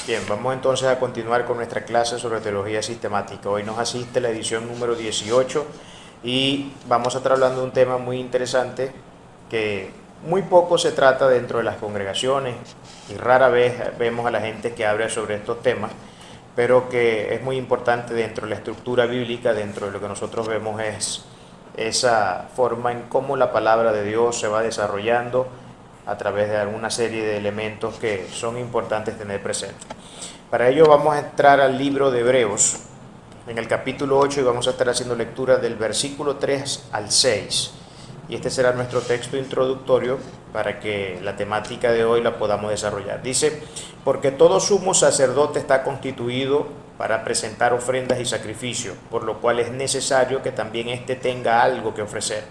Bien, vamos entonces a continuar con nuestra clase sobre teología sistemática. Hoy nos asiste la edición número 18 y vamos a estar hablando de un tema muy interesante que muy poco se trata dentro de las congregaciones y rara vez vemos a la gente que habla sobre estos temas, pero que es muy importante dentro de la estructura bíblica, dentro de lo que nosotros vemos es esa forma en cómo la palabra de Dios se va desarrollando a través de alguna serie de elementos que son importantes tener presentes. Para ello vamos a entrar al libro de Hebreos, en el capítulo 8, y vamos a estar haciendo lectura del versículo 3 al 6. Y este será nuestro texto introductorio para que la temática de hoy la podamos desarrollar. Dice, porque todo sumo sacerdote está constituido para presentar ofrendas y sacrificios, por lo cual es necesario que también éste tenga algo que ofrecer.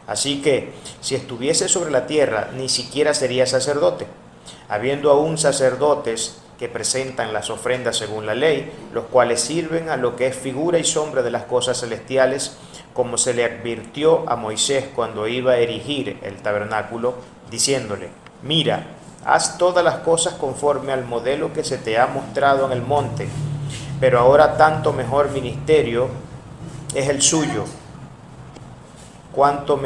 Así que, si estuviese sobre la tierra, ni siquiera sería sacerdote, habiendo aún sacerdotes que presentan las ofrendas según la ley, los cuales sirven a lo que es figura y sombra de las cosas celestiales, como se le advirtió a Moisés cuando iba a erigir el tabernáculo, diciéndole, mira, haz todas las cosas conforme al modelo que se te ha mostrado en el monte, pero ahora tanto mejor ministerio es el suyo, cuanto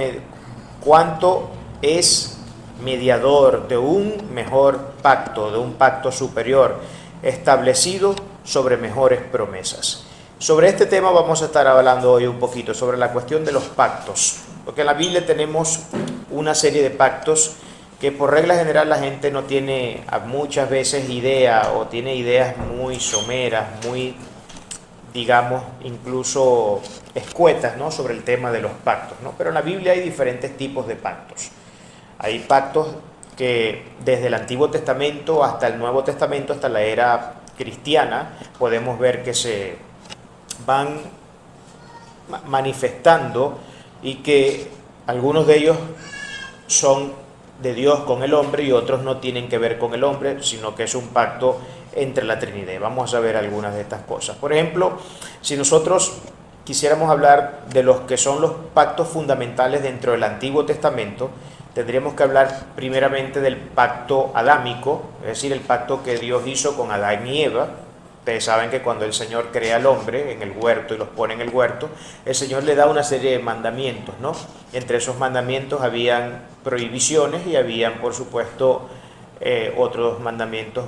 es mediador de un mejor pacto, de un pacto superior, establecido sobre mejores promesas. Sobre este tema vamos a estar hablando hoy un poquito, sobre la cuestión de los pactos, porque en la Biblia tenemos una serie de pactos que por regla general la gente no tiene muchas veces idea, o tiene ideas muy someras, muy, digamos, incluso escuetas, ¿no?, sobre el tema de los pactos, ¿no? Pero en la Biblia hay diferentes tipos de pactos. Hay pactos que desde el Antiguo Testamento hasta el Nuevo Testamento, hasta la era cristiana, podemos ver que se van manifestando y que algunos de ellos son de Dios con el hombre y otros no tienen que ver con el hombre, sino que es un pacto entre la Trinidad. Vamos a ver algunas de estas cosas. Por ejemplo, si nosotros quisiéramos hablar de los que son los pactos fundamentales dentro del Antiguo Testamento, tendríamos que hablar primeramente del pacto adámico, es decir, el pacto que Dios hizo con Adán y Eva. Ustedes saben que cuando el Señor crea al hombre en el huerto y los pone en el huerto, el Señor le da una serie de mandamientos, ¿no? Entre esos mandamientos habían prohibiciones y habían, por supuesto, otros mandamientos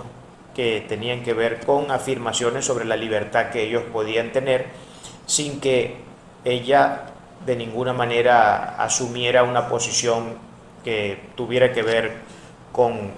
que tenían que ver con afirmaciones sobre la libertad que ellos podían tener sin que ella de ninguna manera asumiera una posición que tuviera que ver con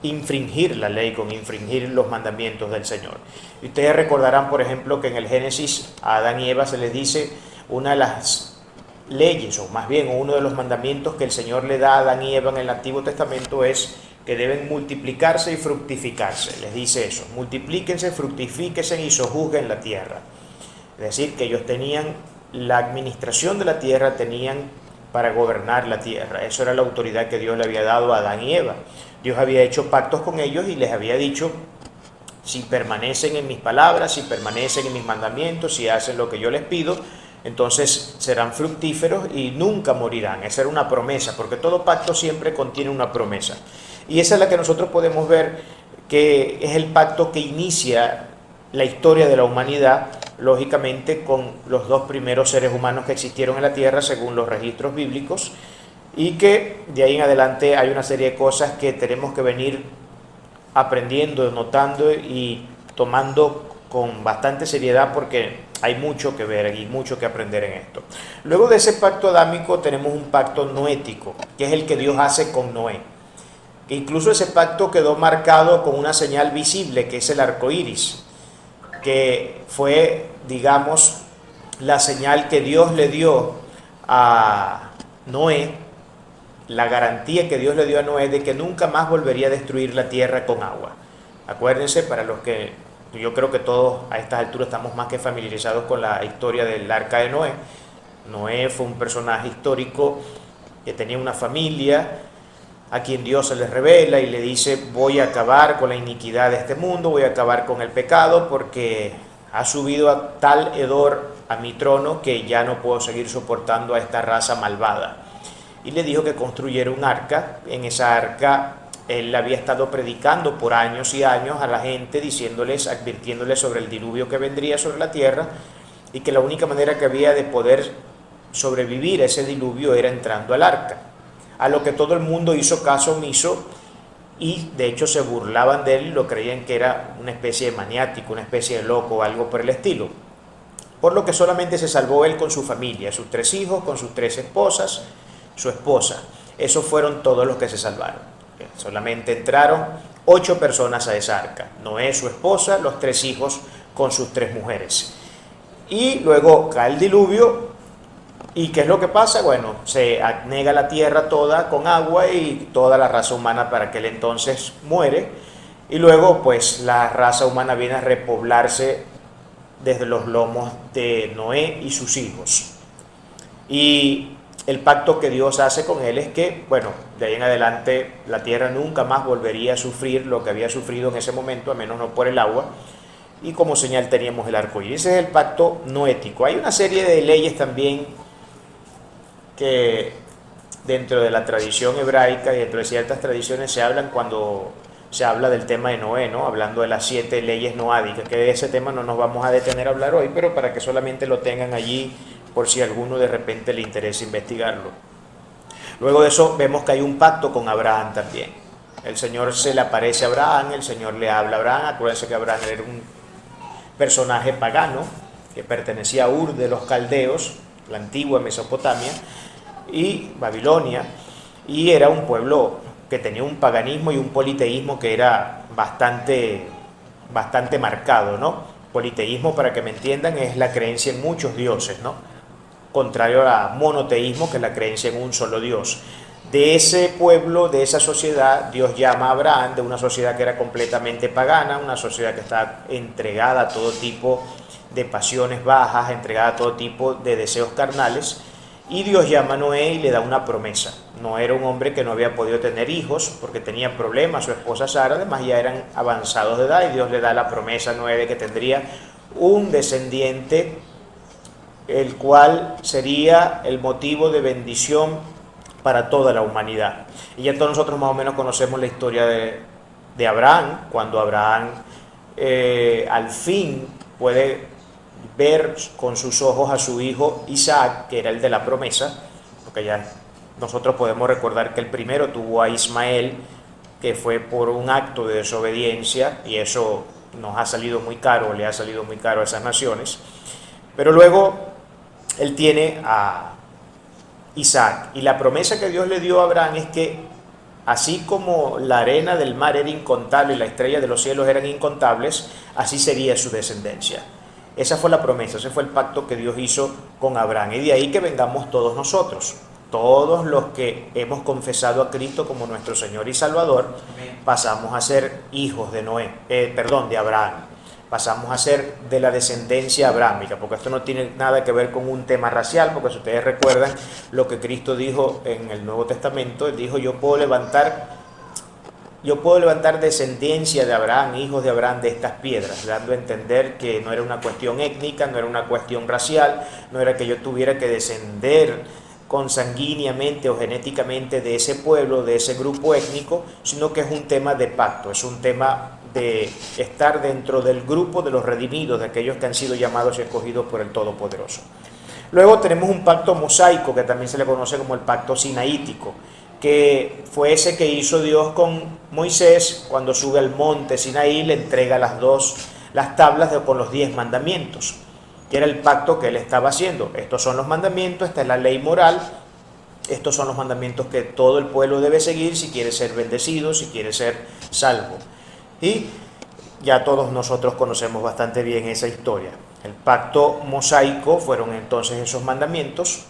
infringir la ley, con infringir los mandamientos del Señor. Y ustedes recordarán, por ejemplo, que en el Génesis a Adán y Eva se les dice una de las leyes, o más bien uno de los mandamientos que el Señor le da a Adán y Eva en el Antiguo Testamento es que deben multiplicarse y fructificarse. Les dice eso, multiplíquense, fructifíquense y sojuzguen la tierra. Es decir, que ellos tenían la administración de la tierra, tenían para gobernar la tierra. Eso era la autoridad que Dios le había dado a Adán y Eva. Dios había hecho pactos con ellos y les había dicho, si permanecen en mis palabras, si permanecen en mis mandamientos, si hacen lo que yo les pido, entonces serán fructíferos y nunca morirán. Esa era una promesa, porque todo pacto siempre contiene una promesa. Y esa es la que nosotros podemos ver que es el pacto que inicia la historia de la humanidad, lógicamente con los dos primeros seres humanos que existieron en la tierra según los registros bíblicos, y que de ahí en adelante hay una serie de cosas que tenemos que venir aprendiendo, notando y tomando con bastante seriedad, porque hay mucho que ver y mucho que aprender en esto. Luego de ese pacto adámico tenemos un pacto noético, que es el que Dios hace con Noé, que incluso ese pacto quedó marcado con una señal visible, que es el arco iris, que fue, digamos, la señal que Dios le dio a Noé, la garantía que Dios le dio a Noé de que nunca más volvería a destruir la tierra con agua. Acuérdense, para los que yo creo que todos a estas alturas estamos más que familiarizados con la historia del arca de Noé. Noé fue un personaje histórico que tenía una familia a quien Dios se les revela y le dice, voy a acabar con la iniquidad de este mundo, voy a acabar con el pecado porque ha subido a tal hedor a mi trono que ya no puedo seguir soportando a esta raza malvada. Y le dijo que construyera un arca. En esa arca Él había estado predicando por años y años a la gente, diciéndoles, advirtiéndoles sobre el diluvio que vendría sobre la tierra y que la única manera que había de poder sobrevivir a ese diluvio era entrando al arca. A lo que todo el mundo hizo caso omiso y de hecho se burlaban de él y lo creían que era una especie de maniático, una especie de loco o algo por el estilo. Por lo que solamente se salvó él con su familia, sus 3 hijos, con sus 3 esposas, su esposa. Esos fueron todos los que se salvaron. Solamente entraron 8 personas a esa arca. Noé, su esposa, los 3 hijos con sus 3 mujeres. Y luego cae el diluvio. ¿Y qué es lo que pasa? Bueno, se anega la tierra toda con agua y toda la raza humana para aquel entonces muere. Y luego pues la raza humana viene a repoblarse desde los lomos de Noé y sus hijos. Y el pacto que Dios hace con él es que, bueno, de ahí en adelante la tierra nunca más volvería a sufrir lo que había sufrido en ese momento, a menos no por el agua, y como señal teníamos el arco iris. Ese es el pacto noético. Hay una serie de leyes también que dentro de la tradición hebraica y dentro de ciertas tradiciones se hablan cuando se habla del tema de Noé, ¿no? Hablando de las 7 leyes noádicas, que de ese tema no nos vamos a detener a hablar hoy, pero para que solamente lo tengan allí por si a alguno de repente le interesa investigarlo. Luego de eso vemos que hay un pacto con Abraham también. El Señor se le aparece a Abraham, el Señor le habla a Abraham. Acuérdense que Abraham era un personaje pagano que pertenecía a Ur de los Caldeos, la antigua Mesopotamia y Babilonia, y era un pueblo que tenía un paganismo y un politeísmo que era bastante marcado, ¿no? Politeísmo, para que me entiendan, es la creencia en muchos dioses, ¿no? Contrario a monoteísmo, que es la creencia en un solo Dios. De ese pueblo, de esa sociedad, Dios llama a Abraham, de una sociedad que era completamente pagana, una sociedad que está entregada a todo tipo de pasiones bajas, entregada a todo tipo de deseos carnales, y Dios llama a Noé y le da una promesa. Noé era un hombre que no había podido tener hijos porque tenía problemas, su esposa Sara, además ya eran avanzados de edad, y Dios le da la promesa a Noé de que tendría un descendiente, el cual sería el motivo de bendición para toda la humanidad. Y ya todos nosotros más o menos conocemos la historia de Abraham, cuando Abraham al fin puede ver con sus ojos a su hijo Isaac, que era el de la promesa, porque ya nosotros podemos recordar que el primero tuvo a Ismael, que fue por un acto de desobediencia, y eso nos ha salido muy caro, le ha salido muy caro a esas naciones. Pero luego él tiene a Isaac, y la promesa que Dios le dio a Abraham es que así como la arena del mar era incontable y la estrella de los cielos eran incontables, así sería su descendencia. Esa fue la promesa, ese fue el pacto que Dios hizo con Abraham, y de ahí que vengamos todos nosotros. Todos los que hemos confesado a Cristo como nuestro Señor y Salvador, pasamos a ser hijos de de Abraham. Pasamos a ser de la descendencia abrámica, porque esto no tiene nada que ver con un tema racial, porque si ustedes recuerdan lo que Cristo dijo en el Nuevo Testamento, Él dijo: yo puedo levantar descendencia de Abraham, hijos de Abraham de estas piedras, dando a entender que no era una cuestión étnica, no era una cuestión racial, no era que yo tuviera que descender consanguíneamente o genéticamente de ese pueblo, de ese grupo étnico, sino que es un tema de pacto, es un tema de estar dentro del grupo de los redimidos, de aquellos que han sido llamados y escogidos por el Todopoderoso. Luego tenemos un pacto mosaico, que también se le conoce como el pacto sinaítico, que fue ese que hizo Dios con Moisés cuando sube al monte Sinaí, le entrega las tablas con los 10 mandamientos, que era el pacto que él estaba haciendo. Estos son los mandamientos, esta es la ley moral, estos son los mandamientos que todo el pueblo debe seguir si quiere ser bendecido, si quiere ser salvo. Y ya todos nosotros conocemos bastante bien esa historia. El pacto mosaico fueron entonces esos mandamientos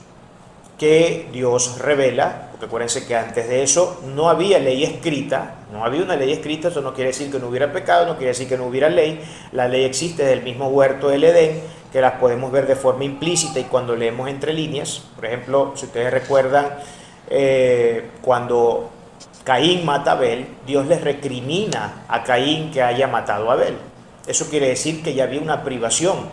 que Dios revela, porque acuérdense que antes de eso no había ley escrita, no había una ley escrita. Eso no quiere decir que no hubiera pecado, no quiere decir que no hubiera ley. La ley existe desde el mismo huerto del Edén, que las podemos ver de forma implícita y cuando leemos entre líneas. Por ejemplo, si ustedes recuerdan, cuando Caín mata a Abel, Dios les recrimina a Caín que haya matado a Abel. Eso quiere decir que ya había una privación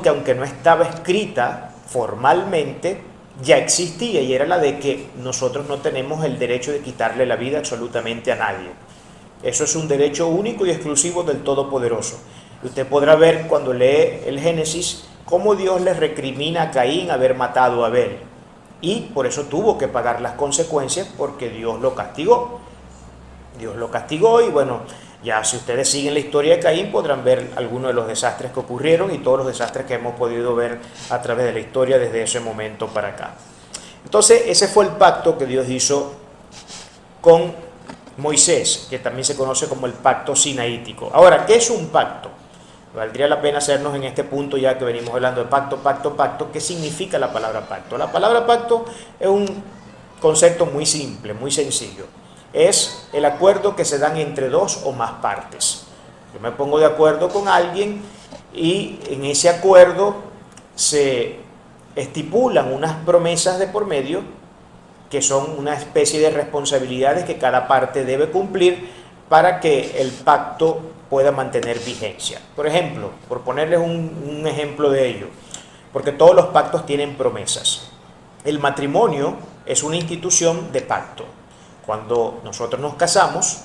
que aunque no estaba escrita formalmente, ya existía, y era la de que nosotros no tenemos el derecho de quitarle la vida absolutamente a nadie. Eso es un derecho único y exclusivo del Todopoderoso. Y usted podrá ver cuando lee el Génesis cómo Dios le recrimina a Caín haber matado a Abel. Y por eso tuvo que pagar las consecuencias, porque Dios lo castigó. Dios lo castigó y bueno, ya si ustedes siguen la historia de Caín podrán ver algunos de los desastres que ocurrieron y todos los desastres que hemos podido ver a través de la historia desde ese momento para acá. Entonces ese fue el pacto que Dios hizo con Moisés, que también se conoce como el pacto sinaítico. Ahora, ¿qué es un pacto? Valdría la pena hacernos en este punto, ya que venimos hablando de pacto, ¿qué significa la palabra pacto? La palabra pacto es un concepto muy simple, muy sencillo. Es el acuerdo que se dan entre dos o más partes. Yo me pongo de acuerdo con alguien y en ese acuerdo se estipulan unas promesas de por medio que son una especie de responsabilidades que cada parte debe cumplir para que el pacto pueda mantener vigencia. Por ejemplo, por ponerles un ejemplo de ello, porque todos los pactos tienen promesas. El matrimonio es una institución de pacto. Cuando nosotros nos casamos,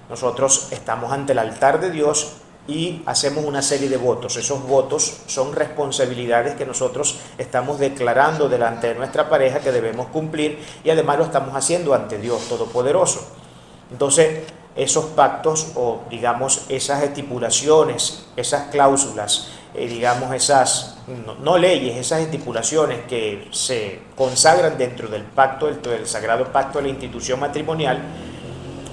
nosotros estamos ante el altar de Dios y hacemos una serie de votos. Esos votos son responsabilidades que nosotros estamos declarando delante de nuestra pareja que debemos cumplir, y además lo estamos haciendo ante Dios Todopoderoso. Entonces, esos pactos, o digamos esas estipulaciones, esas cláusulas, digamos esas, no leyes, esas estipulaciones que se consagran dentro del pacto, del sagrado pacto de la institución matrimonial,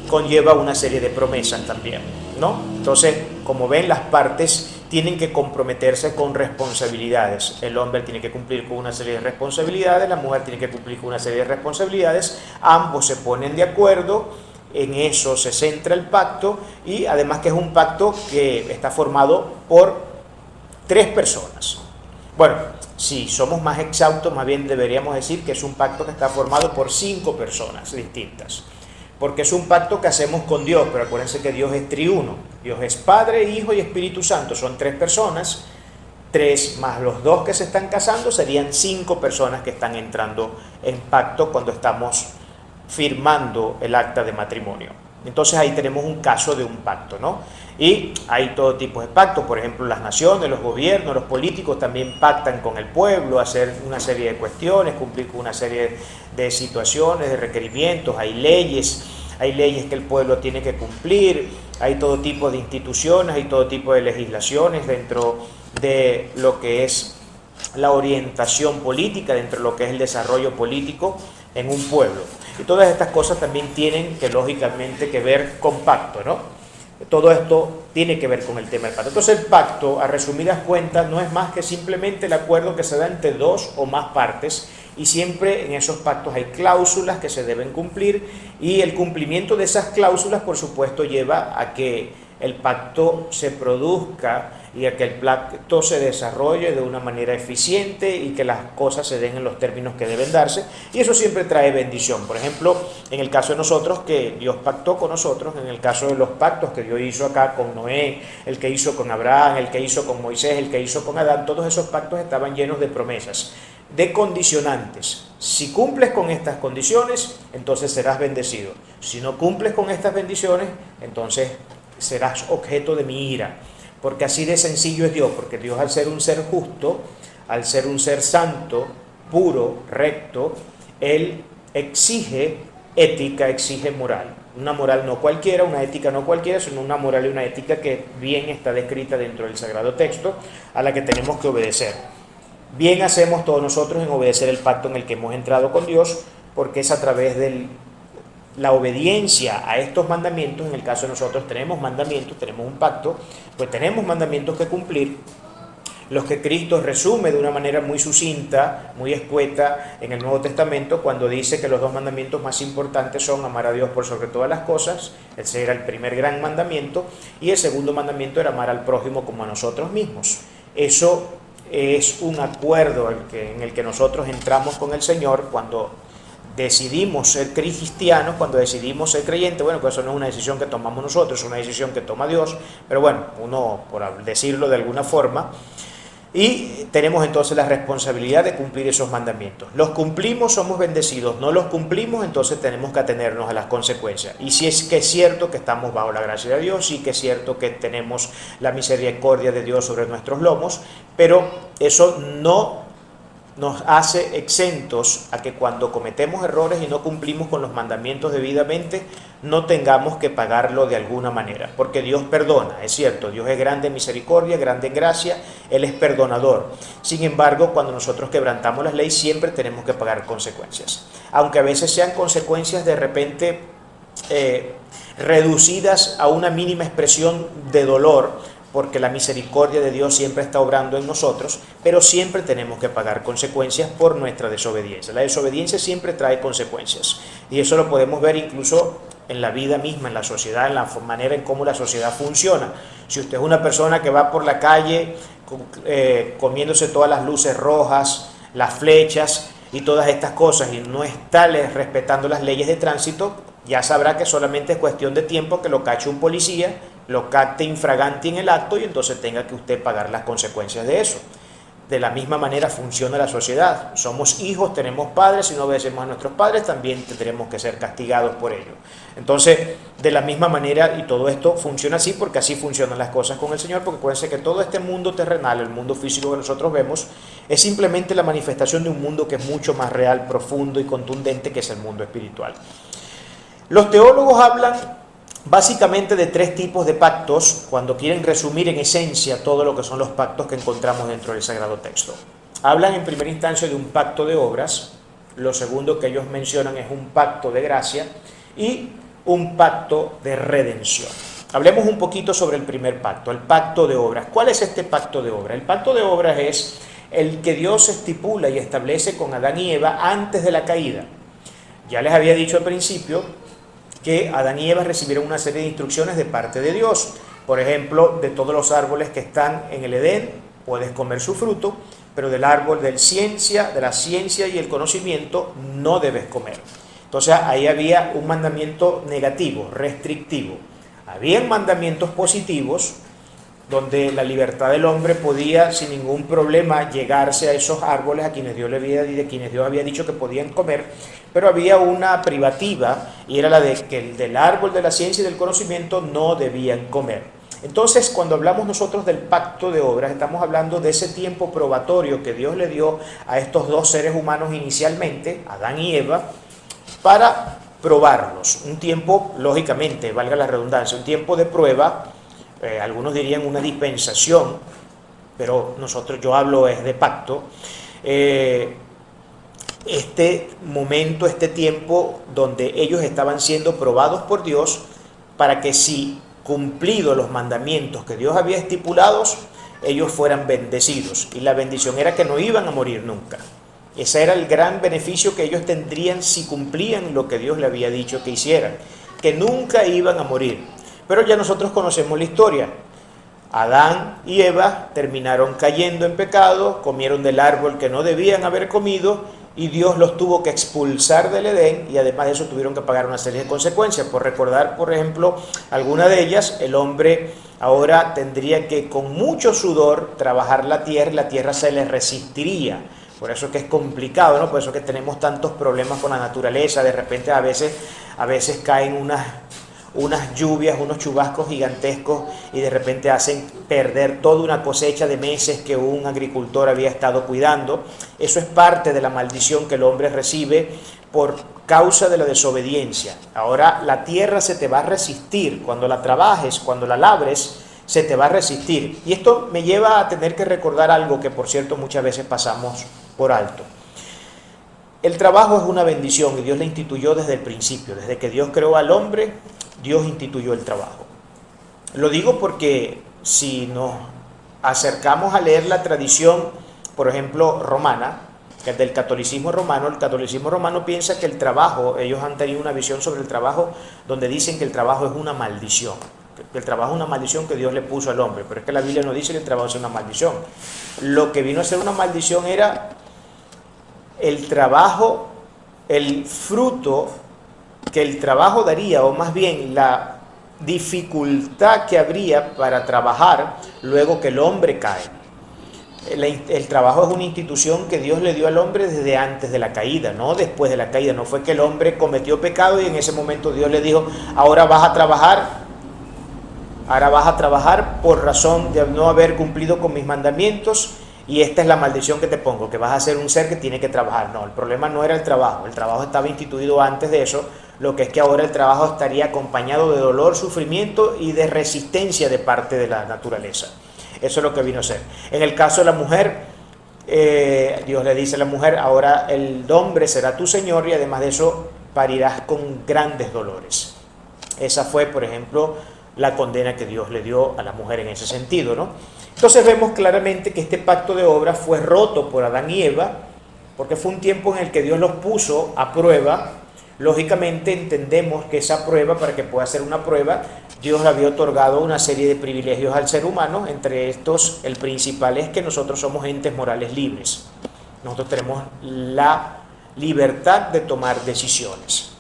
conlleva una serie de promesas también, ¿no? Entonces, como ven, las partes tienen que comprometerse con responsabilidades. El hombre tiene que cumplir con una serie de responsabilidades, la mujer tiene que cumplir con una serie de responsabilidades, ambos se ponen de acuerdo, en eso se centra el pacto, y además que es un pacto que está formado por 3 personas. Bueno, si somos más exhaustos, más bien deberíamos decir que es un pacto que está formado por 5 personas distintas, porque es un pacto que hacemos con Dios, pero acuérdense que Dios es triuno. Dios es Padre, Hijo y Espíritu Santo. Son 3 personas, 3 más los 2 que se están casando, serían 5 personas que están entrando en pacto cuando estamos firmando el acta de matrimonio. Entonces ahí tenemos un caso de un pacto, ¿no? Y hay todo tipo de pactos, por ejemplo, las naciones, los gobiernos, los políticos también pactan con el pueblo, hacer una serie de cuestiones, cumplir con una serie de situaciones, de requerimientos, hay leyes que el pueblo tiene que cumplir, hay todo tipo de instituciones, hay todo tipo de legislaciones dentro de lo que es la orientación política, dentro de lo que es el desarrollo político en un pueblo. Y todas estas cosas también tienen que, lógicamente, que ver con pacto, ¿no? Todo esto tiene que ver con el tema del pacto. Entonces el pacto, a resumidas cuentas, no es más que simplemente el acuerdo que se da entre 2 o más partes, y siempre en esos pactos hay cláusulas que se deben cumplir, y el cumplimiento de esas cláusulas, por supuesto, lleva a que el pacto se produzca y a que el pacto se desarrolle de una manera eficiente y que las cosas se den en los términos que deben darse, y eso siempre trae bendición. Por ejemplo, en el caso de nosotros, que Dios pactó con nosotros, en el caso de los pactos que Dios hizo acá con Noé, el que hizo con Abraham, el que hizo con Moisés, el que hizo con Adán, todos esos pactos estaban llenos de promesas, de condicionantes. Si cumples con estas condiciones, entonces serás bendecido. Si no cumples con estas bendiciones, entonces serás objeto de mi ira. Porque así de sencillo es Dios, porque Dios, al ser un ser justo, al ser un ser santo, puro, recto, Él exige ética, exige moral. Una moral no cualquiera, una ética no cualquiera, sino una moral y una ética que bien está descrita dentro del Sagrado Texto, a la que tenemos que obedecer. Bien hacemos todos nosotros en obedecer el pacto en el que hemos entrado con Dios, porque es a través de la obediencia a estos mandamientos. En el caso de nosotros tenemos mandamientos, tenemos un pacto, pues tenemos mandamientos que cumplir, los que Cristo resume de una manera muy sucinta, muy escueta en el Nuevo Testamento, cuando dice que los 2 mandamientos más importantes son amar a Dios por sobre todas las cosas. Ese era el primer gran mandamiento, y el segundo mandamiento era amar al prójimo como a nosotros mismos. Eso es un acuerdo en el que nosotros entramos con el Señor cuando decidimos ser cristianos, cuando decidimos ser creyentes. Bueno, pues eso no es una decisión que tomamos nosotros, es una decisión que toma Dios, pero bueno, uno, por decirlo de alguna forma, Y tenemos entonces la responsabilidad de cumplir esos mandamientos. Los cumplimos, somos bendecidos. No los cumplimos, entonces tenemos que atenernos a las consecuencias. Y si es que es cierto que estamos bajo la gracia de Dios, sí que es cierto que tenemos la misericordia de Dios sobre nuestros lomos, pero eso no nos hace exentos a que cuando cometemos errores y no cumplimos con los mandamientos debidamente, no tengamos que pagarlo de alguna manera, porque Dios perdona, es cierto, Dios es grande en misericordia, grande en gracia, Él es perdonador. Sin embargo, cuando nosotros quebrantamos las leyes, siempre tenemos que pagar consecuencias, aunque a veces sean consecuencias de repente reducidas a una mínima expresión de dolor, porque la misericordia de Dios siempre está obrando en nosotros, pero siempre tenemos que pagar consecuencias por nuestra desobediencia. La desobediencia siempre trae consecuencias, y eso lo podemos ver incluso en la vida misma, en la sociedad, en la manera en cómo la sociedad funciona. Si usted es una persona que va por la calle comiéndose todas las luces rojas, las flechas y todas estas cosas, y no está respetando las leyes de tránsito, ya sabrá que solamente es cuestión de tiempo que lo cache un policía, lo capte infraganti en el acto y entonces tenga que usted pagar las consecuencias de eso. De la misma manera funciona la sociedad. Somos hijos, tenemos padres, si no obedecemos a nuestros padres también tendremos que ser castigados por ello. Entonces, de la misma manera, y todo esto funciona así porque así funcionan las cosas con el Señor, porque acuérdense que todo este mundo terrenal, el mundo físico que nosotros vemos, es simplemente la manifestación de un mundo que es mucho más real, profundo y contundente, que es el mundo espiritual. Los teólogos hablan básicamente de tres tipos de pactos cuando quieren resumir en esencia todo lo que son los pactos que encontramos dentro del Sagrado Texto. Hablan en primera instancia de un pacto de obras, lo segundo que ellos mencionan es un pacto de gracia y un pacto de redención. Hablemos un poquito sobre el primer pacto, el pacto de obras. ¿Cuál es este pacto de obras? El pacto de obras es el que Dios estipula y establece con Adán y Eva antes de la caída. Ya les había dicho al principio que Adán y Eva recibieron una serie de instrucciones de parte de Dios. Por ejemplo, de todos los árboles que están en el Edén, puedes comer su fruto, pero del árbol de la ciencia y el conocimiento, no debes comer. Entonces ahí había un mandamiento negativo, restrictivo. Habían mandamientos positivos, donde la libertad del hombre podía sin ningún problema llegarse a esos árboles de quienes Dios había dicho que podían comer, pero había una privativa y era la de que del árbol de la ciencia y del conocimiento no debían comer. Entonces, cuando hablamos nosotros del pacto de obras, estamos hablando de ese tiempo probatorio que Dios le dio a estos dos seres humanos inicialmente, Adán y Eva, para probarlos. Un tiempo, lógicamente, valga la redundancia, un tiempo de prueba. Algunos dirían una dispensación, pero yo hablo es de pacto. Este momento, este tiempo donde ellos estaban siendo probados por Dios para que si cumplidos los mandamientos que Dios había estipulado, ellos fueran bendecidos. Y la bendición era que no iban a morir nunca. Ese era el gran beneficio que ellos tendrían si cumplían lo que Dios le había dicho que hicieran, que nunca iban a morir. Pero ya nosotros conocemos la historia. Adán y Eva terminaron cayendo en pecado, comieron del árbol que no debían haber comido y Dios los tuvo que expulsar del Edén y además de eso tuvieron que pagar una serie de consecuencias. Por recordar, por ejemplo, alguna de ellas, el hombre ahora tendría que con mucho sudor trabajar la tierra y la tierra se le resistiría. Por eso es que es complicado, ¿no? Por eso es que tenemos tantos problemas con la naturaleza. De repente a veces caen unas lluvias, unos chubascos gigantescos y de repente hacen perder toda una cosecha de meses que un agricultor había estado cuidando. Eso es parte de la maldición que el hombre recibe por causa de la desobediencia. Ahora la tierra se te va a resistir, cuando la trabajes, cuando la labres, se te va a resistir. Y esto me lleva a tener que recordar algo que por cierto muchas veces pasamos por alto. El trabajo es una bendición y Dios la instituyó desde el principio, desde que Dios creó al hombre. Dios instituyó el trabajo. Lo digo porque si nos acercamos a leer la tradición, por ejemplo, romana, que es del catolicismo romano, el catolicismo romano piensa que el trabajo, ellos han tenido una visión sobre el trabajo donde dicen que el trabajo es una maldición, que el trabajo es una maldición que Dios le puso al hombre, pero es que la Biblia no dice que el trabajo es una maldición. Lo que vino a ser una maldición era el trabajo, el fruto que el trabajo daría, o más bien la dificultad que habría para trabajar luego que el hombre cae. El trabajo es una institución que Dios le dio al hombre desde antes de la caída, no después de la caída. No fue que el hombre cometió pecado y en ese momento Dios le dijo, ahora vas a trabajar por razón de no haber cumplido con mis mandamientos y esta es la maldición que te pongo, que vas a ser un ser que tiene que trabajar. No, el problema no era el trabajo estaba instituido antes de eso, lo que es que ahora el trabajo estaría acompañado de dolor, sufrimiento y de resistencia de parte de la naturaleza. Eso es lo que vino a ser. En el caso de la mujer, Dios le dice a la mujer, ahora el hombre será tu señor y además de eso parirás con grandes dolores. Esa fue, por ejemplo, la condena que Dios le dio a la mujer en ese sentido, ¿no? Entonces vemos claramente que este pacto de obras fue roto por Adán y Eva, porque fue un tiempo en el que Dios los puso a prueba. Lógicamente entendemos que esa prueba, para que pueda ser una prueba, Dios le había otorgado una serie de privilegios al ser humano. Entre estos, el principal es que nosotros somos entes morales libres. Nosotros tenemos la libertad de tomar decisiones.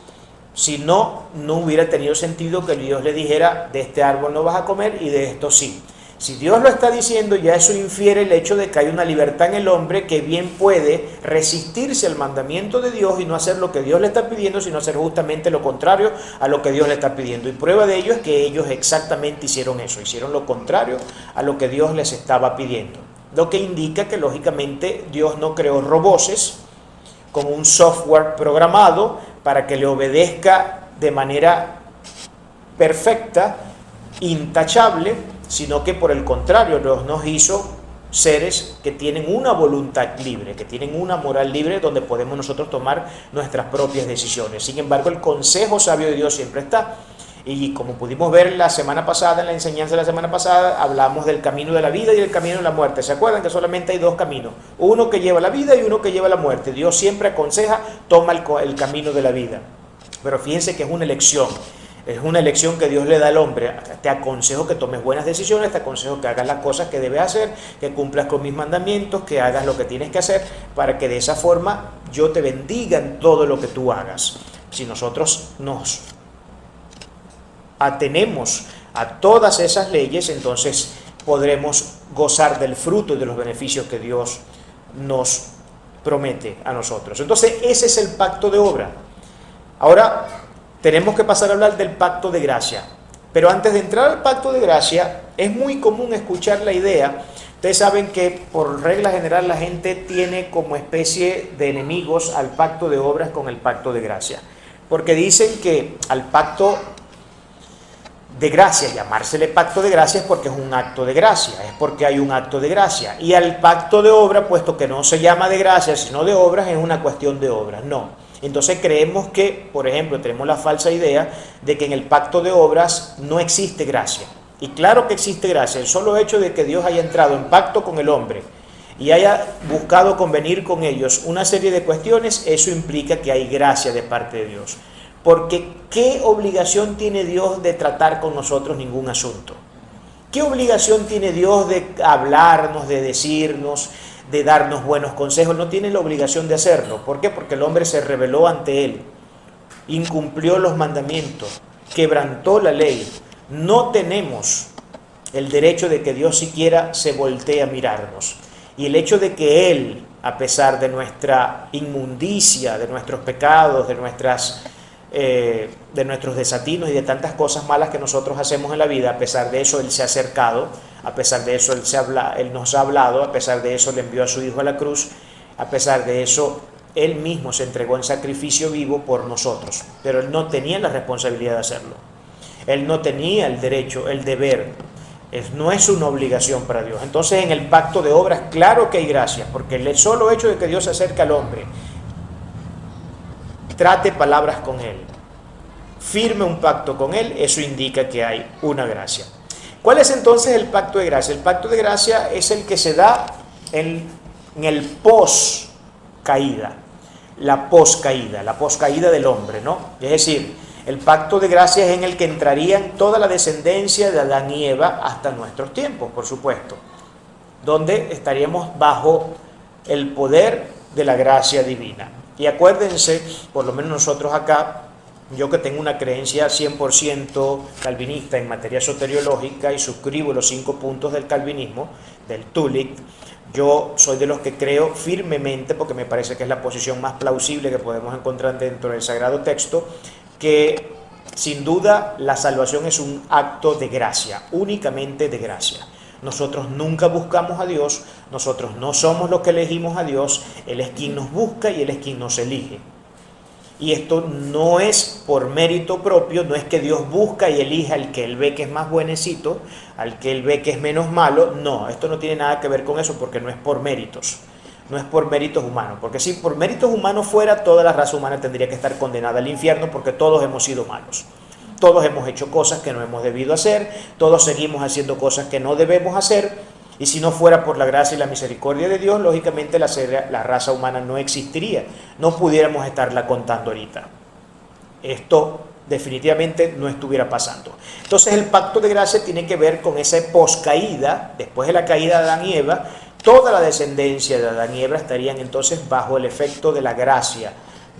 Si no, no hubiera tenido sentido que Dios le dijera, de este árbol no vas a comer y de esto sí. Si Dios lo está diciendo, ya eso infiere el hecho de que hay una libertad en el hombre que bien puede resistirse al mandamiento de Dios y no hacer lo que Dios le está pidiendo, sino hacer justamente lo contrario a lo que Dios le está pidiendo. Y prueba de ello es que ellos exactamente hicieron eso, hicieron lo contrario a lo que Dios les estaba pidiendo. Lo que indica que lógicamente Dios no creó robots con un software programado para que le obedezca de manera perfecta, intachable, sino que por el contrario nos hizo seres que tienen una voluntad libre, que tienen una moral libre donde podemos nosotros tomar nuestras propias decisiones. Sin embargo, el consejo sabio de Dios siempre está. Y como pudimos ver la semana pasada, en la enseñanza de la semana pasada, hablamos del camino de la vida y el camino de la muerte. ¿Se acuerdan que solamente hay dos caminos? Uno que lleva a la vida y uno que lleva a la muerte. Dios siempre aconseja, toma el camino de la vida. Pero fíjense que es una elección. Es una elección que Dios le da al hombre. Te aconsejo que tomes buenas decisiones, te aconsejo que hagas las cosas que debes hacer, que cumplas con mis mandamientos, que hagas lo que tienes que hacer, para que de esa forma yo te bendiga en todo lo que tú hagas. Si nosotros nos atenemos a todas esas leyes, entonces podremos gozar del fruto y de los beneficios que Dios nos promete a nosotros. Entonces ese es el pacto de obra. Ahora tenemos que pasar a hablar del pacto de gracia. Pero antes de entrar al pacto de gracia, es muy común escuchar la idea. Ustedes saben que por regla general la gente tiene como especie de enemigos al pacto de obras con el pacto de gracia. Porque dicen que al pacto de gracia, llamársele pacto de gracia es porque es un acto de gracia, es porque hay un acto de gracia. Y al pacto de obra, puesto que no se llama de gracia, sino de obras, es una cuestión de obras. No. Entonces creemos que, por ejemplo, tenemos la falsa idea de que en el pacto de obras no existe gracia. Y claro que existe gracia. El solo hecho de que Dios haya entrado en pacto con el hombre y haya buscado convenir con ellos una serie de cuestiones, eso implica que hay gracia de parte de Dios. Porque ¿qué obligación tiene Dios de tratar con nosotros ningún asunto? ¿Qué obligación tiene Dios de hablarnos, de decirnos, de darnos buenos consejos? No tiene la obligación de hacerlo. ¿Por qué? Porque el hombre se rebeló ante él, incumplió los mandamientos, quebrantó la ley. No tenemos el derecho de que Dios siquiera se voltee a mirarnos. Y el hecho de que Él, a pesar de nuestra inmundicia, de nuestros pecados, de nuestros desatinos y de tantas cosas malas que nosotros hacemos en la vida, a pesar de eso Él se ha acercado, a pesar de eso Él nos ha hablado, a pesar de eso le envió a su Hijo a la cruz, a pesar de eso Él mismo se entregó en sacrificio vivo por nosotros, pero Él no tenía la responsabilidad de hacerlo. Él no tenía el derecho, el deber. No es una obligación para Dios. Entonces en el pacto de obras, claro que hay gracia, porque el solo hecho de que Dios se acerque al hombre, trate palabras con Él, firme un pacto con Él, eso indica que hay una gracia. ¿Cuál es entonces el pacto de gracia? El pacto de gracia es el que se da en el post-caída, la post-caída del hombre, ¿no? Es decir, el pacto de gracia es en el que entrarían toda la descendencia de Adán y Eva hasta nuestros tiempos, por supuesto, donde estaríamos bajo el poder de la gracia divina. Y acuérdense, por lo menos nosotros acá, Yo que tengo una creencia 100% calvinista en materia soteriológica y suscribo los 5 puntos del calvinismo, del TULIC, yo soy de los que creo firmemente, porque me parece que es la posición más plausible que podemos encontrar dentro del Sagrado Texto, que sin duda la salvación es un acto de gracia, únicamente de gracia. Nosotros nunca buscamos a Dios, nosotros no somos los que elegimos a Dios, Él es quien nos busca y Él es quien nos elige. Y esto no es por mérito propio, no es que Dios busca y elija al que Él ve que es más buenecito, al que Él ve que es menos malo. No, esto no tiene nada que ver con eso, porque no es por méritos, no es por méritos humanos. Porque si por méritos humanos fuera, toda la raza humana tendría que estar condenada al infierno, porque todos hemos sido malos. Todos hemos hecho cosas que no hemos debido hacer, todos seguimos haciendo cosas que no debemos hacer. Y si no fuera por la gracia y la misericordia de Dios, lógicamente la raza humana no existiría. No pudiéramos estarla contando ahorita. Esto definitivamente no estuviera pasando. Entonces el pacto de gracia tiene que ver con esa poscaída, después de la caída de Adán y Eva, toda la descendencia de Adán y Eva estarían entonces bajo el efecto de la gracia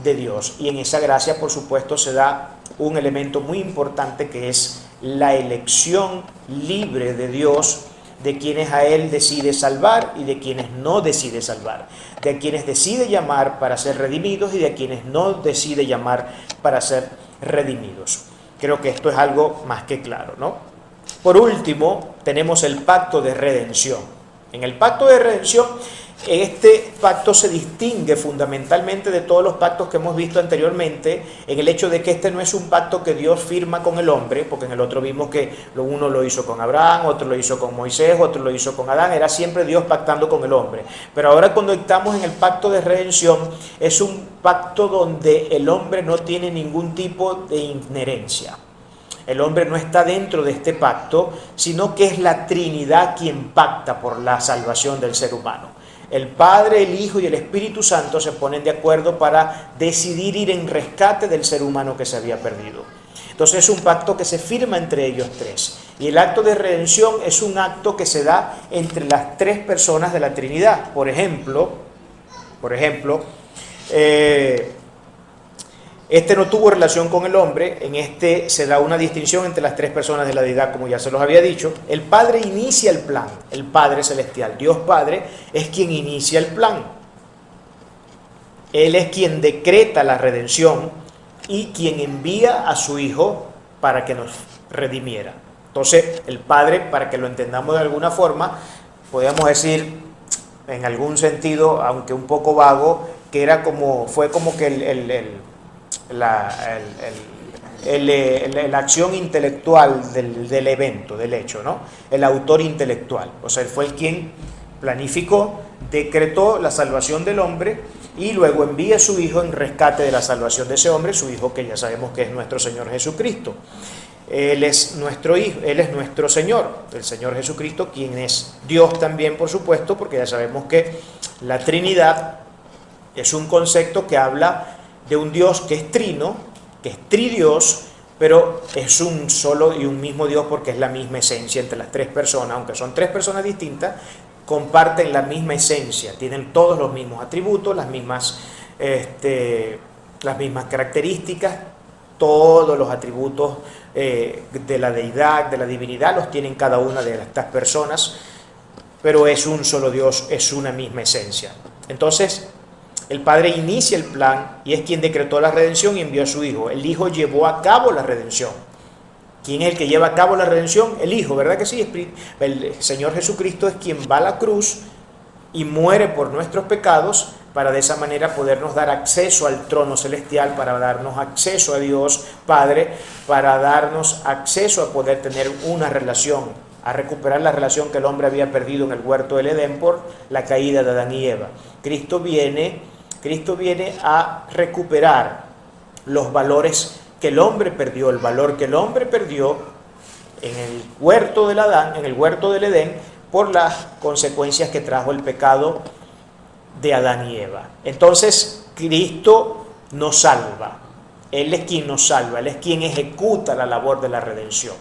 de Dios. Y en esa gracia, por supuesto, se da un elemento muy importante, que es la elección libre de Dios, de quienes a Él decide salvar y de quienes no decide salvar, de quienes decide llamar para ser redimidos y de quienes no decide llamar para ser redimidos. Creo que esto es algo más que claro, ¿no? Por último, tenemos el pacto de redención. En el pacto de redención, este pacto se distingue fundamentalmente de todos los pactos que hemos visto anteriormente, en el hecho de que este no es un pacto que Dios firma con el hombre, porque en el otro vimos que uno lo hizo con Abraham, otro lo hizo con Moisés, otro lo hizo con Adán, era siempre Dios pactando con el hombre. Pero ahora, cuando estamos en el pacto de redención, es un pacto donde el hombre no tiene ningún tipo de inherencia. El hombre no está dentro de este pacto, sino que es la Trinidad quien pacta por la salvación del ser humano. El Padre, el Hijo y el Espíritu Santo se ponen de acuerdo para decidir ir en rescate del ser humano que se había perdido. Entonces es un pacto que se firma entre ellos tres. Y el acto de redención es un acto que se da entre las tres personas de la Trinidad. Por ejemplo, este no tuvo relación con el hombre. En este se da una distinción entre las tres personas de la deidad, como ya se los había dicho. El Padre inicia el plan, el Padre Celestial, Dios Padre, es quien inicia el plan. Él es quien decreta la redención y quien envía a su Hijo para que nos redimiera. Entonces, el Padre, para que lo entendamos de alguna forma, podríamos decir, en algún sentido, aunque un poco vago, que fue como que la acción intelectual del evento, del hecho, ¿no? El autor intelectual. O sea, él fue el quien planificó, decretó la salvación del hombre y luego envía a su Hijo en rescate de la salvación de ese hombre, su Hijo que ya sabemos que es nuestro Señor Jesucristo. Él es nuestro Hijo, Él es nuestro Señor, el Señor Jesucristo, quien es Dios también, por supuesto, porque ya sabemos que la Trinidad es un concepto que habla de un Dios que es trino, que es tridios, pero es un solo y un mismo Dios, porque es la misma esencia entre las tres personas. Aunque son tres personas distintas, comparten la misma esencia, tienen todos los mismos atributos, las mismas características, todos los atributos de la deidad, de la divinidad, los tienen cada una de estas personas, pero es un solo Dios, es una misma esencia. Entonces, el Padre inicia el plan y es quien decretó la redención y envió a su Hijo. El Hijo llevó a cabo la redención. ¿Quién es el que lleva a cabo la redención? El Hijo, ¿verdad que sí? El Señor Jesucristo es quien va a la cruz y muere por nuestros pecados para de esa manera podernos dar acceso al trono celestial, para darnos acceso a Dios Padre, para darnos acceso a poder tener una relación, a recuperar la relación que el hombre había perdido en el huerto del Edén por la caída de Adán y Eva. Cristo viene a recuperar los valores que el hombre perdió, el valor que el hombre perdió en el huerto del Adán, en el huerto del Edén, por las consecuencias que trajo el pecado de Adán y Eva. Entonces, Cristo nos salva. Él es quien nos salva, Él es quien ejecuta la labor de la redención.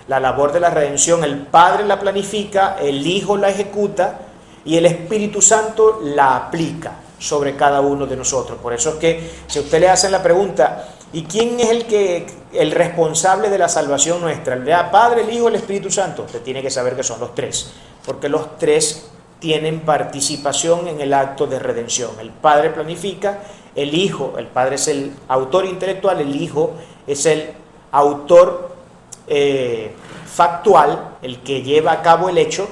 La labor de la redención, el Padre la planifica, el Hijo la ejecuta y el Espíritu Santo la aplica sobre cada uno de nosotros. Por eso es que si usted le hace la pregunta, ¿Y quién es el responsable de la salvación nuestra? ¿El Padre, el Hijo, el Espíritu Santo? Usted tiene que saber que son los tres, porque los tres tienen participación en el acto de redención. El Padre planifica, el Hijo, el Padre es el autor intelectual, el Hijo es el autor factual, el que lleva a cabo el hecho,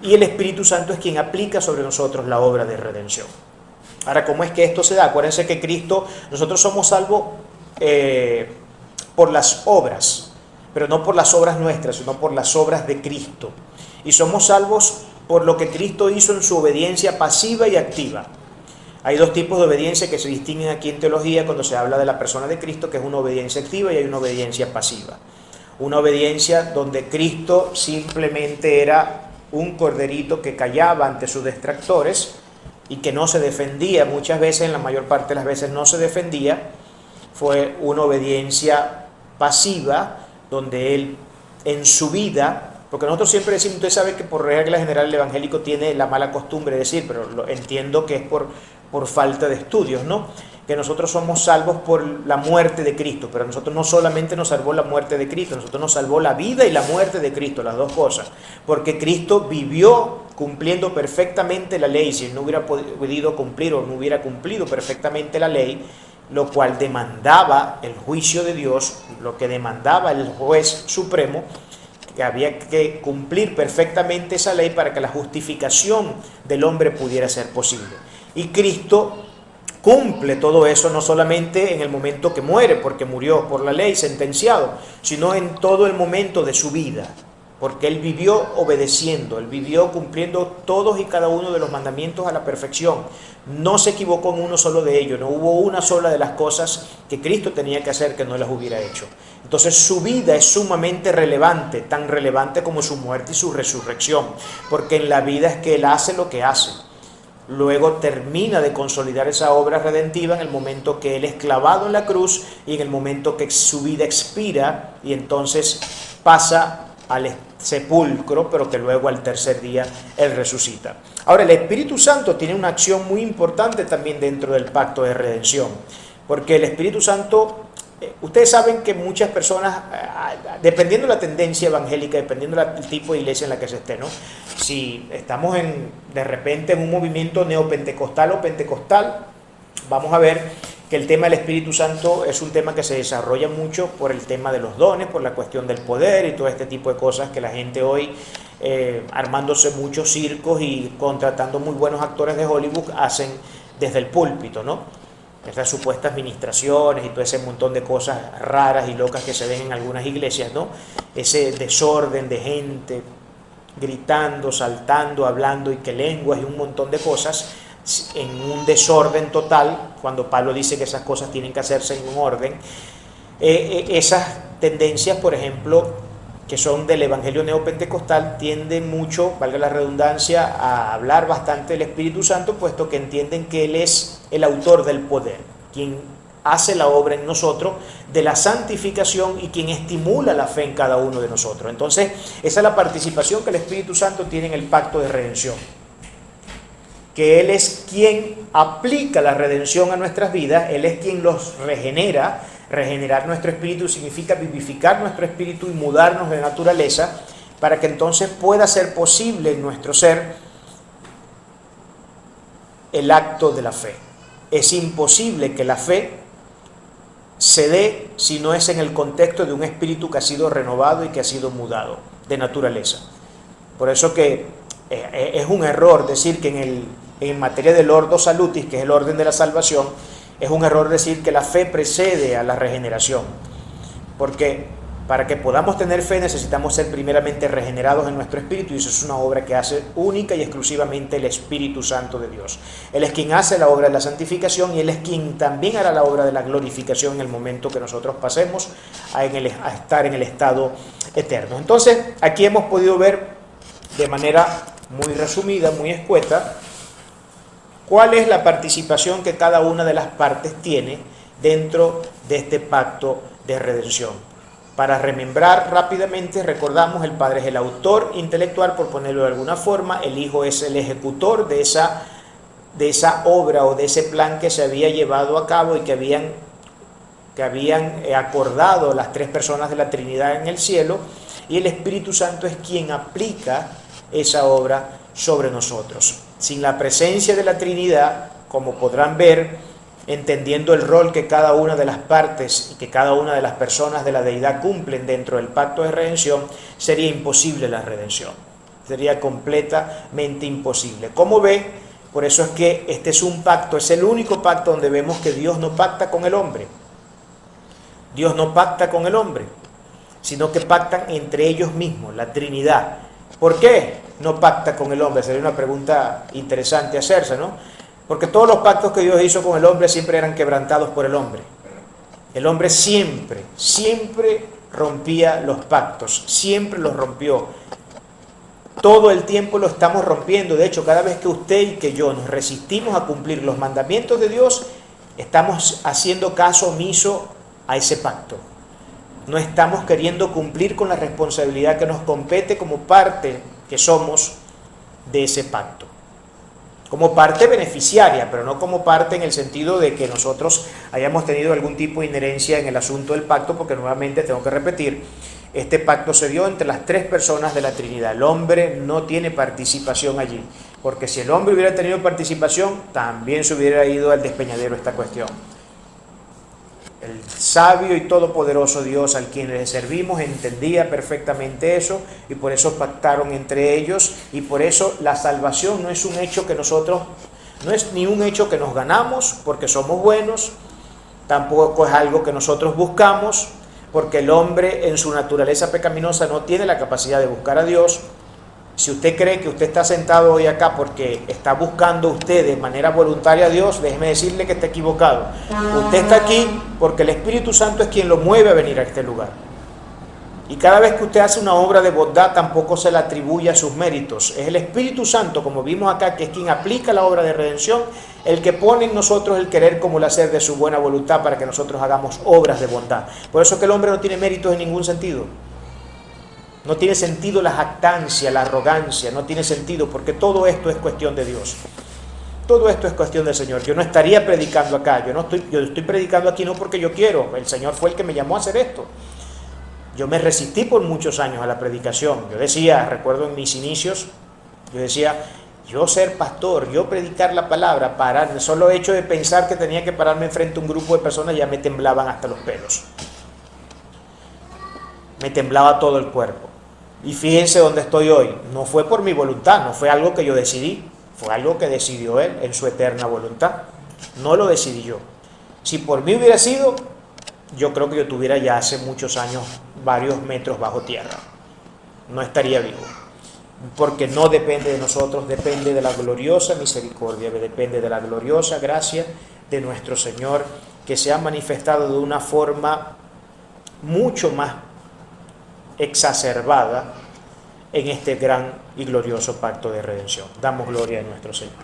y el Espíritu Santo es quien aplica sobre nosotros la obra de redención. Ahora, ¿cómo es que esto se da? Acuérdense que Cristo, nosotros somos salvos por las obras, pero no por las obras nuestras, sino por las obras de Cristo. Y somos salvos por lo que Cristo hizo en su obediencia pasiva y activa. Hay dos tipos de obediencia que se distinguen aquí en teología cuando se habla de la persona de Cristo, que es una obediencia activa y hay una obediencia pasiva. Una obediencia donde Cristo simplemente era un corderito que callaba ante sus detractores y que no se defendía muchas veces, en la mayor parte de las veces no se defendía. Fue una obediencia pasiva donde él en su vida, porque nosotros siempre decimos, usted sabe que por regla general el evangélico tiene la mala costumbre de decir, pero entiendo que es por falta de estudios, ¿no? Que nosotros somos salvos por la muerte de Cristo, pero nosotros no solamente nos salvó la muerte de Cristo, nosotros nos salvó la vida y la muerte de Cristo, las dos cosas, porque Cristo vivió cumpliendo perfectamente la ley. Si él no hubiera podido cumplir o no hubiera cumplido perfectamente la ley, lo cual demandaba el juicio de Dios, lo que demandaba el juez supremo, que había que cumplir perfectamente esa ley para que la justificación del hombre pudiera ser posible. Y Cristo cumple todo eso no solamente en el momento que muere, porque murió por la ley sentenciado, sino en todo el momento de su vida, porque él vivió obedeciendo, él vivió cumpliendo todos y cada uno de los mandamientos a la perfección. No se equivocó en uno solo de ellos, no hubo una sola de las cosas que Cristo tenía que hacer que no las hubiera hecho. Entonces su vida es sumamente relevante, tan relevante como su muerte y su resurrección, porque en la vida es que él hace lo que hace. Luego termina de consolidar esa obra redentiva en el momento que él es clavado en la cruz y en el momento que su vida expira y entonces pasa al sepulcro, pero que luego al tercer día él resucita. Ahora, el Espíritu Santo tiene una acción muy importante también dentro del pacto de redención, porque el Espíritu Santo, ustedes saben que muchas personas, dependiendo de la tendencia evangélica, dependiendo del tipo de iglesia en la que se esté, ¿no? Si estamos de repente en un movimiento neopentecostal o pentecostal, vamos a ver que el tema del Espíritu Santo es un tema que se desarrolla mucho por el tema de los dones, por la cuestión del poder y todo este tipo de cosas que la gente hoy, armándose muchos circos y contratando muy buenos actores de Hollywood, hacen desde el púlpito, ¿no? Estas supuestas ministraciones y todo ese montón de cosas raras y locas que se ven en algunas iglesias, ¿no? Ese desorden de gente gritando, saltando, hablando y que lenguas y un montón de cosas en un desorden total, cuando Pablo dice que esas cosas tienen que hacerse en un orden. Esas tendencias, por ejemplo, que son del evangelio neopentecostal, tienden mucho, valga la redundancia, a hablar bastante del Espíritu Santo, puesto que entienden que él es el autor del poder, quien hace la obra en nosotros de la santificación y quien estimula la fe en cada uno de nosotros. Entonces, esa es la participación que el Espíritu Santo tiene en el pacto de redención, que él es quien aplica la redención a nuestras vidas, él es quien los regenera. Regenerar nuestro espíritu significa vivificar nuestro espíritu y mudarnos de naturaleza para que entonces pueda ser posible en nuestro ser el acto de la fe. Es imposible que la fe se dé si no es en el contexto de un espíritu que ha sido renovado y que ha sido mudado de naturaleza. Por eso que es un error decir que en materia del ordo salutis, que es el orden de la salvación, es un error decir que la fe precede a la regeneración, porque para que podamos tener fe necesitamos ser primeramente regenerados en nuestro espíritu, y eso es una obra que hace única y exclusivamente el Espíritu Santo de Dios. Él es quien hace la obra de la santificación y él es quien también hará la obra de la glorificación en el momento que nosotros pasemos a estar en el estado eterno. Entonces, aquí hemos podido ver de manera muy resumida, muy escueta, cuál es la participación que cada una de las partes tiene dentro de este pacto de redención. Para remembrar rápidamente, recordamos, el Padre es el autor intelectual, por ponerlo de alguna forma, el Hijo es el ejecutor de esa obra o de ese plan que se había llevado a cabo y que que habían acordado las tres personas de la Trinidad en el cielo, y el Espíritu Santo es quien aplica esa obra sobre nosotros. Sin la presencia de la Trinidad, como podrán ver, entendiendo el rol que cada una de las partes y que cada una de las personas de la deidad cumplen dentro del pacto de redención, sería imposible la redención. Sería completamente imposible. Como ve, por eso es que este es un pacto, es el único pacto donde vemos que Dios no pacta con el hombre. Dios no pacta con el hombre, sino que pactan entre ellos mismos, la Trinidad. ¿Por qué no pacta con el hombre? Sería una pregunta interesante hacerse, ¿no? Porque todos los pactos que Dios hizo con el hombre siempre eran quebrantados por el hombre. El hombre siempre rompía los pactos, siempre los rompió. Todo el tiempo lo estamos rompiendo. De hecho, cada vez que usted y que yo nos resistimos a cumplir los mandamientos de Dios, estamos haciendo caso omiso a ese pacto. No estamos queriendo cumplir con la responsabilidad que nos compete como parte que somos de ese pacto. Como parte beneficiaria, pero no como parte en el sentido de que nosotros hayamos tenido algún tipo de inherencia en el asunto del pacto, porque nuevamente tengo que repetir, este pacto se dio entre las tres personas de la Trinidad. El hombre no tiene participación allí, porque si el hombre hubiera tenido participación, también se hubiera ido al despeñadero esta cuestión. El sabio y todopoderoso Dios al quien le servimos entendía perfectamente eso, y por eso pactaron entre ellos, y por eso la salvación no es un hecho que nosotros, no es ni un hecho que nos ganamos porque somos buenos, tampoco es algo que nosotros buscamos, porque el hombre en su naturaleza pecaminosa no tiene la capacidad de buscar a Dios. Si usted cree que usted está sentado hoy acá porque está buscando usted de manera voluntaria a Dios, déjeme decirle que está equivocado. Usted está aquí porque el Espíritu Santo es quien lo mueve a venir a este lugar. Y cada vez que usted hace una obra de bondad, tampoco se le atribuye a sus méritos. Es el Espíritu Santo, como vimos acá, que es quien aplica la obra de redención, el que pone en nosotros el querer como el hacer de su buena voluntad para que nosotros hagamos obras de bondad. Por eso que el hombre no tiene méritos en ningún sentido. No tiene sentido la jactancia, la arrogancia, no tiene sentido, porque todo esto es cuestión de Dios. Todo esto es cuestión del Señor. Yo no estaría predicando acá, yo estoy predicando aquí no porque yo quiero, el Señor fue el que me llamó a hacer esto. Yo me resistí por muchos años a la predicación. Yo decía, recuerdo en mis inicios, yo decía, yo ser pastor, yo predicar la palabra, parar, el solo hecho de pensar que tenía que pararme enfrente a un grupo de personas ya me temblaban hasta los pelos. Me temblaba todo el cuerpo. Y fíjense dónde estoy hoy. No fue por mi voluntad, no fue algo que yo decidí, fue algo que decidió Él en su eterna voluntad. No lo decidí yo. Si por mí hubiera sido, yo creo que yo tuviera ya hace muchos años varios metros bajo tierra. No estaría vivo. Porque no depende de nosotros, depende de la gloriosa misericordia, depende de la gloriosa gracia de nuestro Señor, que se ha manifestado de una forma mucho más exacerbada en este gran y glorioso pacto de redención. Damos gloria a nuestro Señor.